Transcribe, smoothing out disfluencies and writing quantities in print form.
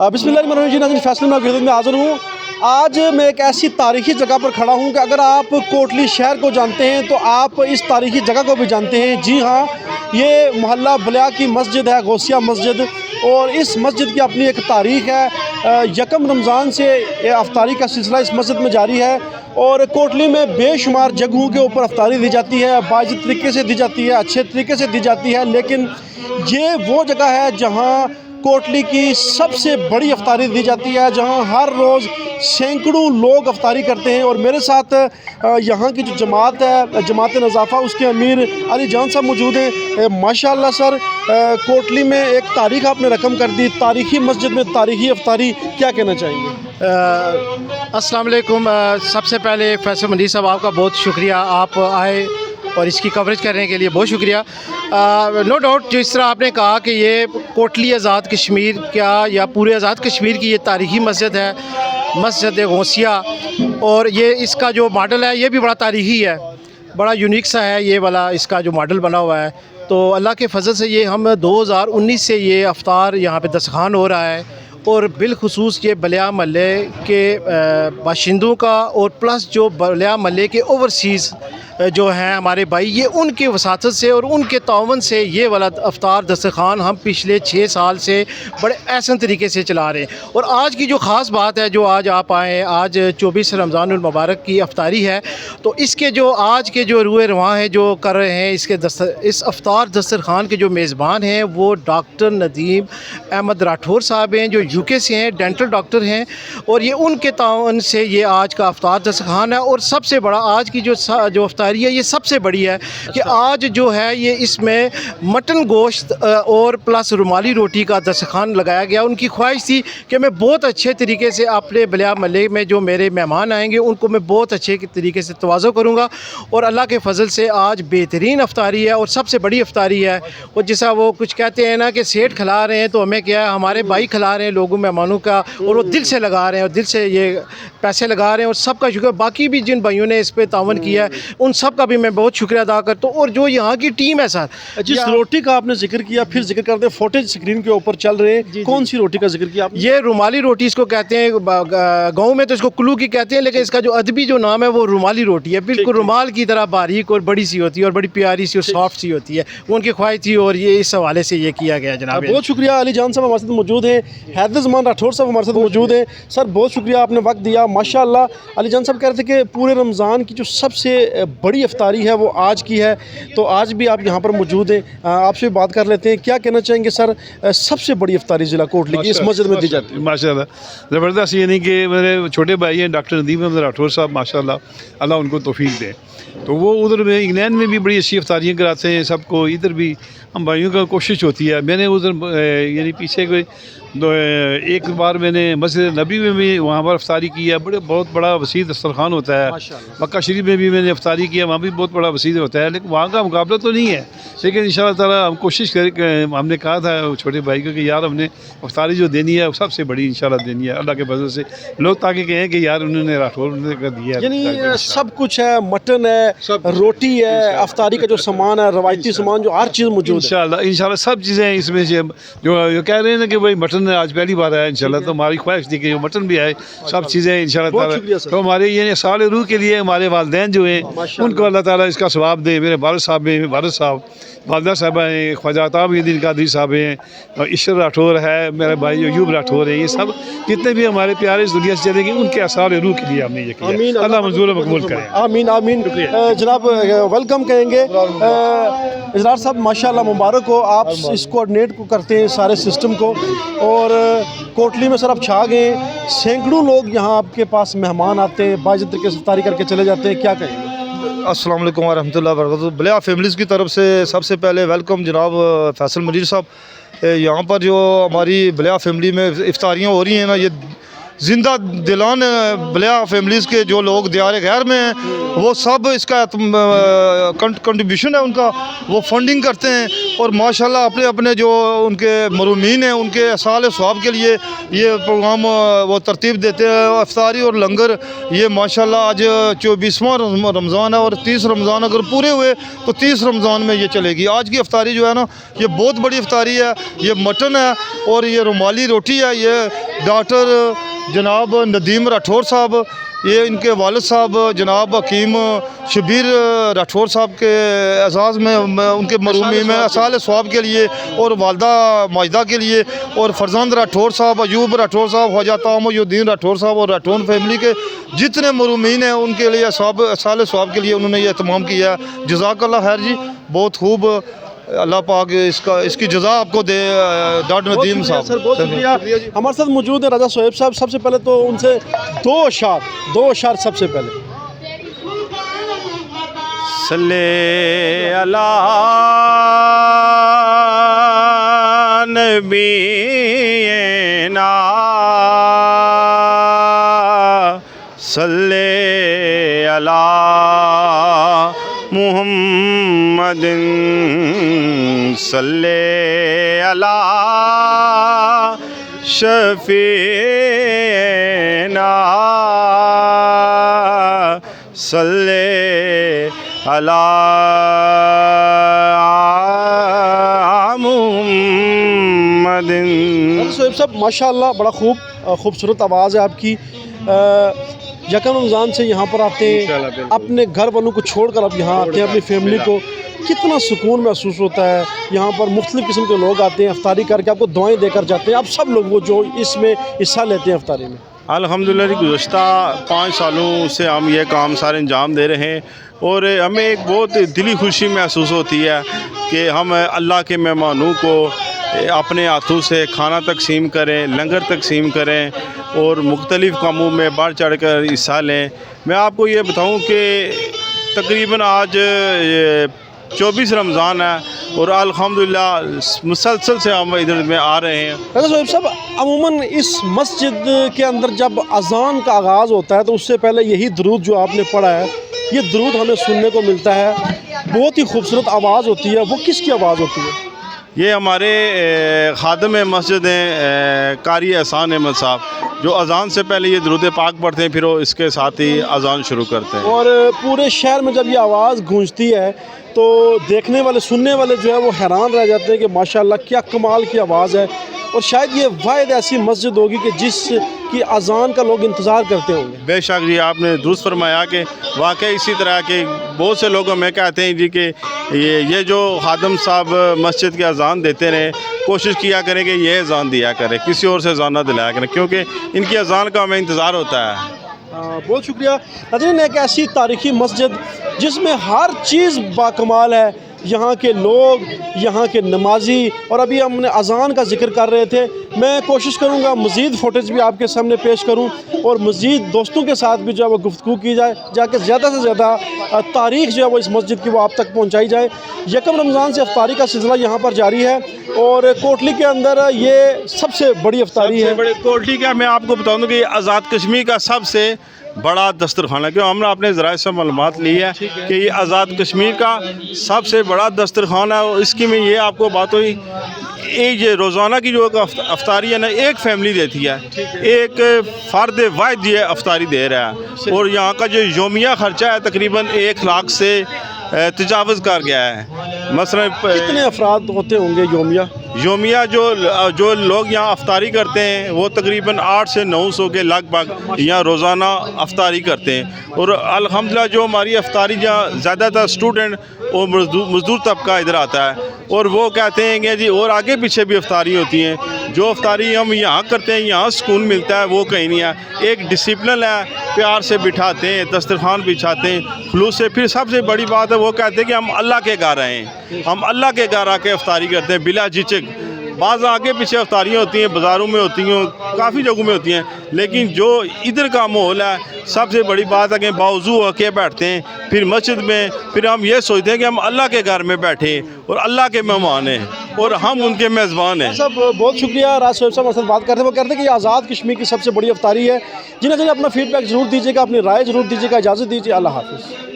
बिस्मिल्लाहिर्रहमानिर्रहीम नाज़रीन, फैसल में आपकी खिदमत में हाज़िर हूँ। आज मैं एक ऐसी तारीख़ी जगह पर खड़ा हूँ कि अगर आप कोटली शहर को जानते हैं तो आप इस तारीख़ी जगह को भी जानते हैं। जी हाँ, ये मोहल्ला बलिया की मस्जिद है, गौसिया मस्जिद, और इस मस्जिद की अपनी एक तारीख़ है। यकम रमज़ान से अफ्तारी का सिलसिला इस मस्जिद में जारी है और कोटली में बेशुमार जगहों के ऊपर अफ्तारी दी जाती है, बाजिद तरीके से दी जाती है, अच्छे तरीके से दी जाती है। लेकिन ये वो जगह है जहाँ कोटली की सबसे बड़ी अफ्तारी दी जाती है, जहां हर रोज़ सैकड़ों लोग अफ्तारी करते हैं। और मेरे साथ यहां की जो जमात है, जमात नज़ाफ़ा, उसके अमीर अली जान साहब मौजूद हैं। माशाअल्लाह सर, कोटली में एक तारीख़ आपने रकम कर दी, तारीख़ी मस्जिद में तारीख़ी अफ्तारी, क्या कहना चाहेंगे? अस्सलाम वालेकुम। सबसे पहले फैसल मंडी साहब, आपका बहुत शुक्रिया, आप आए और इसकी कवरेज करने के लिए बहुत शुक्रिया। नो डाउट, जिस तरह आपने कहा कि ये कोटली आज़ाद कश्मीर क्या या पूरे आज़ाद कश्मीर की ये तारीख़ी मस्जिद है, मस्जिद गौसिया, और ये इसका जो मॉडल है ये भी बड़ा तारीख़ी है, बड़ा यूनिक सा है ये वाला इसका जो मॉडल बना हुआ है। तो अल्लाह के फजल से ये हम 2019 से ये अफ्तार यहाँ पे दस्तखान हो रहा है, और बिलखुसूस ये बलिया महल्ले के बाशिंदों का और प्लस जो बलिया महल्ले के ओवरसीज़ जो हैं हमारे भाई, ये उनके वसातत से और उनके तावन से ये वाला अफ्तार दस्तरखान हम पिछले 6 साल से बड़े एहसन तरीके से चला रहे हैं। और आज की जो ख़ास बात है, जो आज आप आए, आज 24 रमज़ानुल मुबारक की अफ्तारी है, तो इसके जो आज के जो रूए रवां हैं जो कर रहे हैं, इस अफ्तार दस्तरखान के जो मेज़बान हैं वो डॉक्टर नदीम अहमद राठौर साहब हैं, जो यूके से हैं, डेंटल डॉक्टर हैं, और ये उनके तावन से ये आज का अफ्तार दस्तरखान है। और सबसे बड़ा आज की जो अफ्तारी है, ये सबसे बड़ी है कि आज जो है ये इसमें मटन गोश्त और प्लस रुमाली रोटी का दस्तरखान लगाया गया। उनकी ख्वाहिश थी कि मैं बहुत अच्छे तरीके से अपने बलिया महल्ले में जो मेरे मेहमान आएंगे उनको मैं बहुत अच्छे तरीके से तवाज़ो करूँगा, और अल्लाह के फजल से आज बेहतरीन अफ्तारी है और सबसे बड़ी अफ्तारी है। और जैसा वो कुछ कहते हैं ना कि सेठ खिला रहे हैं, तो हमें क्या है, हमारे भाई खिला रहे हैं लोगों मेहमानों का, और वो दिल से लगा रहे हैं और दिल से ये पैसे लगा रहे हैं, और सबका शुक्र। बाकी भी जिन भाइयों ने इस पर तावन किया है उन सब का भी मैं बहुत शुक्रिया अदा करता हूँ। और जो यहाँ की टीम है सर, जिस रोटी का आपने जिक्र किया, फिर जिक्र करते हैं, फुटेज स्क्रीन के ऊपर चल रहे हैं, कौन सी रोटी का जिक्र किया आपने? ये रुमाली रोटी इसको कहते हैं, गाँव में तो इसको कुल्लू की कहते हैं, लेकिन इसका जो अदबी जो नाम है वो रुमाली रोटी है। बिल्कुल रुमाल की तरह बारीक और बड़ी सी होती है और बड़ी प्यारी सी और सॉफ्ट सी होती है। वो उनकी ख्वाहिश थी और ये इस हवाले से ये किया गया जनाब। बहुत शुक्रिया। अली जान साहब हमारे साथ मौजूद हैं, हैदर ज़मान राठौर साहब हमारे साथ मौजूद हैं। सर बहुत शुक्रिया, आपने वक्त दिया माशाअल्लाह। अली जान साहब कह रहे थे कि पूरे रमज़ान की जो सबसे बड़ी अफ्तारी है वो आज की है, तो आज भी आप यहाँ पर मौजूद हैं, आपसे बात कर लेते हैं। क्या कहना चाहेंगे सर, सबसे बड़ी अफ्तारी ज़िला कोटली की इस मस्जिद में दी जाती है? माशाल्लाह ज़बरदस्त। ये नहीं कि मेरे छोटे भाई हैं डॉक्टर नदीम अहमद राठौर साहब, माशाल्लाह, अल्लाह उनको तौफीक दे। तो वो उधर में इंग्लैंड में भी बड़ी अच्छी अफ्तारियाँ कराते हैं सबको, इधर भी हम भाइयों का कोशिश होती है। मैंने उधर यानी पीछे कोई एक बार मैंने मस्जिद नबी में भी वहाँ पर अफ्तारी की है, बहुत बड़ा वसी दस्तरखान होता है। मक्का शरीफ में भी मैंने अफ्तारी किया, वहाँ भी बहुत बड़ा वसी होता है, लेकिन वहाँ का मुकाबला तो नहीं है। लेकिन इंशाअल्लाह ताला हम कोशिश करें, हमने कहा था छोटे भाई को कि यार हमने अफ्तारी जो देनी है सबसे बड़ी इंशाअल्लाह देनी है अल्लाह के फजल से। लोग ताकि कहें कि यार उन्होंने राठौर ने कर दिया, यानी सब कुछ है, मटन है, रोटी है, अफ्तारी का जो सामान है, रवायती सामान, जो हर चीज़ मौजूद है इंशाअल्लाह सब चीज़ें इसमें से। जो कह रहे हैं ना कि भाई मटन आज पहली बार आया इंशाल्लाह, तो हमारी ख्वाहिश थी कि मटन भी आए, सब चीज़ें इंशाल्लाह। तो हमारे ये साल रूह के लिए हमारे वालिदैन जो हैं उनको अल्लाह ताला इसका सवाब दे। मेरे वालिद साहब हैं, वालिद साहब, वालिदा साहबा हैं, ख्वाजा ताबुद्दीन कादरी साहब हैं, और इशर राठौर है, मेरे भाई अयूब राठौर है, ये सब जितने भी हमारे प्यारे इस दुनिया से चलेंगे उनके आसार रूह के लिए हमने ये किया। अल्लाह मंजूर मकबूल करे। आमीन आमीन। जनाब वेलकम कहेंगे इजरार साहब, माशाअल्लाह मुबारक हो, आप इस कोऑर्डिनेट को करते हैं सारे सिस्टम को, और कोटली में सर आप छा गए, सैकड़ों लोग यहाँ आपके पास मेहमान आते हैं, बाजिद तरीके से इफ्तारी करके चले जाते हैं, क्या कहेंगे? अस्सलाम वालेकुम वरहमतुल्लाहि वबरकातुहू। बलिया फैमिलीज़ की तरफ से सबसे पहले वेलकम जनाब फैसल मजीद साहब। यहाँ पर जो हमारी बलिया फैमिली में इफ्तारियाँ हो रही हैं ना, ये زندہ دلان بلیا فیملیز کے جو لوگ دیار غیر میں ہیں وہ سب اس کا کنٹریبیوشن ہے ان کا، وہ فنڈنگ کرتے ہیں اور ماشاءاللہ اپنے اپنے جو ان کے مرحومین ہیں ان کے اصال ثواب کے لیے یہ پروگرام وہ ترتیب دیتے ہیں۔ افطاری اور لنگر یہ ماشاءاللہ آج 24واں رمضان ہے اور 30 رمضان اگر پورے ہوئے تو 30 رمضان میں یہ چلے گی۔ آج کی افطاری جو ہے نا یہ بہت بڑی افطاری ہے، یہ مٹن ہے اور یہ رومالی روٹی ہے۔ یہ ڈاکٹر جناب ندیم راٹھور صاحب، یہ ان کے والد صاحب جناب حکیم شبیر راٹھور صاحب کے اعزاز میں ان کے مرحومی میں اصال ثواب کے لیے اور والدہ ماجدہ کے لیے اور فرزند راٹھور صاحب، ایوب راٹھور صاحب، خواجہ تام الدین راٹھور صاحب اور راٹھور فیملی کے جتنے مرحومین ہیں ان کے لیے اصال ثواب کے لیے انہوں نے یہ اہتمام کیا ہے۔ جزاک اللہ خیر جی، بہت خوب، اللہ پاک اس کی جزا آپ کو دے ڈاکٹر ندیم صاحب۔ سر بہت شکریہ۔ ہمارے ساتھ موجود ہیں رضا صہیب صاحب۔ سب سے پہلے تو ان سے دو اشعار سب سے پہلے۔ صلی علی نبینا صلی علی محمد صلی علی شفیعنا صلی علی محمد۔ صہیب صاحب ماشاءاللہ بڑا خوبصورت آواز ہے آپ کی۔ یکم رمضان سے یہاں پر آتے ہیں، اپنے گھر والوں کو چھوڑ کر اب یہاں آتے ہیں، اپنی فیملی کو، کتنا سکون محسوس ہوتا ہے؟ یہاں پر مختلف قسم کے لوگ آتے ہیں، افطاری کر کے آپ کو دعائیں دے کر جاتے ہیں، آپ سب لوگ وہ جو اس میں حصہ لیتے ہیں افطاری میں۔ الحمدللہ گزشتہ 5 سالوں سے ہم یہ کام سارے انجام دے رہے ہیں اور ہمیں ایک بہت دلی خوشی محسوس ہوتی ہے کہ ہم اللہ کے مہمانوں کو اپنے ہاتھوں سے کھانا تقسیم کریں، لنگر تقسیم کریں اور مختلف کاموں میں بڑھ چڑھ کر حصہ لیں۔ میں آپ کو یہ بتاؤں کہ تقریباً آج 24 رمضان ہے اور الحمدللہ مسلسل سے ہم ادھر میں آ رہے ہیں۔ رضا صہیب صاحب عموماً اس مسجد کے اندر جب اذان کا آغاز ہوتا ہے تو اس سے پہلے یہی درود جو آپ نے پڑھا ہے، یہ درود ہمیں سننے کو ملتا ہے، بہت ہی خوبصورت آواز ہوتی ہے، وہ کس کی آواز ہوتی ہے؟ یہ ہمارے خادم مسجد ہیں قاری احسان احمد صاحب، جو اذان سے پہلے یہ درود پاک پڑھتے ہیں، پھر وہ اس کے ساتھ ہی اذان شروع کرتے ہیں۔ اور پورے شہر میں جب یہ آواز گونجتی ہے تو دیکھنے والے سننے والے جو ہے وہ حیران رہ جاتے ہیں کہ ماشاءاللہ کیا کمال کی آواز ہے، اور شاید یہ واحد ایسی مسجد ہوگی کہ جس کی اذان کا لوگ انتظار کرتے ہوں گے۔ بے شک جی، آپ نے درست فرمایا کہ واقعی اسی طرح کے بہت سے لوگ ہمیں کہتے ہیں جی کہ یہ جو خادم صاحب مسجد کے اذان دیتے رہے، کوشش کیا کریں کہ یہ اذان دیا کرے، کسی اور سے اذان نہ دلایا کریں، کیونکہ ان کی اذان کا ہمیں انتظار ہوتا ہے۔ بہت شکریہ ناظرین، ایک ایسی تاریخی مسجد جس میں ہر چیز باکمال ہے، یہاں کے لوگ، یہاں کے نمازی، اور ابھی ہم نے اذان کا ذکر کر رہے تھے، میں کوشش کروں گا مزید فوٹیج بھی آپ کے سامنے پیش کروں اور مزید دوستوں کے ساتھ بھی جو ہے وہ گفتگو کی جائے، جا کے زیادہ سے زیادہ تاریخ جو ہے وہ اس مسجد کی وہ آپ تک پہنچائی جائے۔ یکم رمضان سے افطاری کا سلسلہ یہاں پر جاری ہے اور کوٹلی کے اندر یہ سب سے بڑی افطاری ہے۔ بڑے کوٹلی کا میں آپ کو بتاؤں کہ یہ آزاد کشمیر کا سب سے بڑا دسترخوان ہے، کیوں ہم نے اپنے ذرائع سے معلومات لی ہے کہ یہ آزاد کشمیر کا سب سے بڑا دسترخوان ہے، اور اس کی میں یہ آپ کو بات ہوئی، یہ روزانہ کی جو افطاری ہے نا، ایک فیملی دیتی ہے، ایک فرد واحد یہ افطاری دے رہا ہے، اور یہاں کا جو یومیہ خرچہ ہے تقریباً 1 لاکھ سے تجاوز کر گیا ہے۔ مثلا کتنے افراد ہوتے ہوں گے یومیہ جو لوگ یہاں افطاری کرتے ہیں وہ تقریباً 800 سے 900 کے لگ بھگ یہاں روزانہ افطاری کرتے ہیں، اور الحمدللہ جو ہماری افطاری جہاں زیادہ تر اسٹوڈنٹ اور مزدور طبقہ ادھر آتا ہے، اور وہ کہتے ہیں کہ جی اور آگے پیچھے بھی افطاری ہوتی ہیں، جو افطاری ہم یہاں کرتے ہیں یہاں سکون ملتا ہے وہ کہیں نہیں ہے، ایک ڈسپلن ہے، پیار سے بٹھاتے ہیں، دسترخوان بچھاتے ہیں خلوص سے، پھر سب سے بڑی بات ہے وہ کہتے ہیں کہ ہم اللہ کے گھر آئے ہیں، ہم اللہ کے گھر آ کے افطاری کرتے ہیں بلا جھجک، بعض आगे पीछे अफ्तारियाँ होती हैं, बाज़ारों में होती हैं, काफ़ी जगहों में होती हैं, लेकिन जो इधर का माहौल है सबसे बड़ी बात है कि बावजू होके बैठते हैं, फिर मस्जिद में, फिर हम ये सोचते हैं कि हम अल्लाह के घर में बैठे और अल्लाह के मेहमान हैं और हम उनके मेज़बान हैं। साहब बहुत शुक्रिया, राज शोएब साहब हमारे साथ बात करते हैं। वो कहते हैं कि ये आज़ाद कश्मीर की सबसे बड़ी अफ्तारी है। जिन्हें अपना फीडबैक ज़रूर दीजिएगा, अपनी राय ज़रूर दीजिएगा। इजाज़त दीजिए, अल्लाह हाफ़िज़।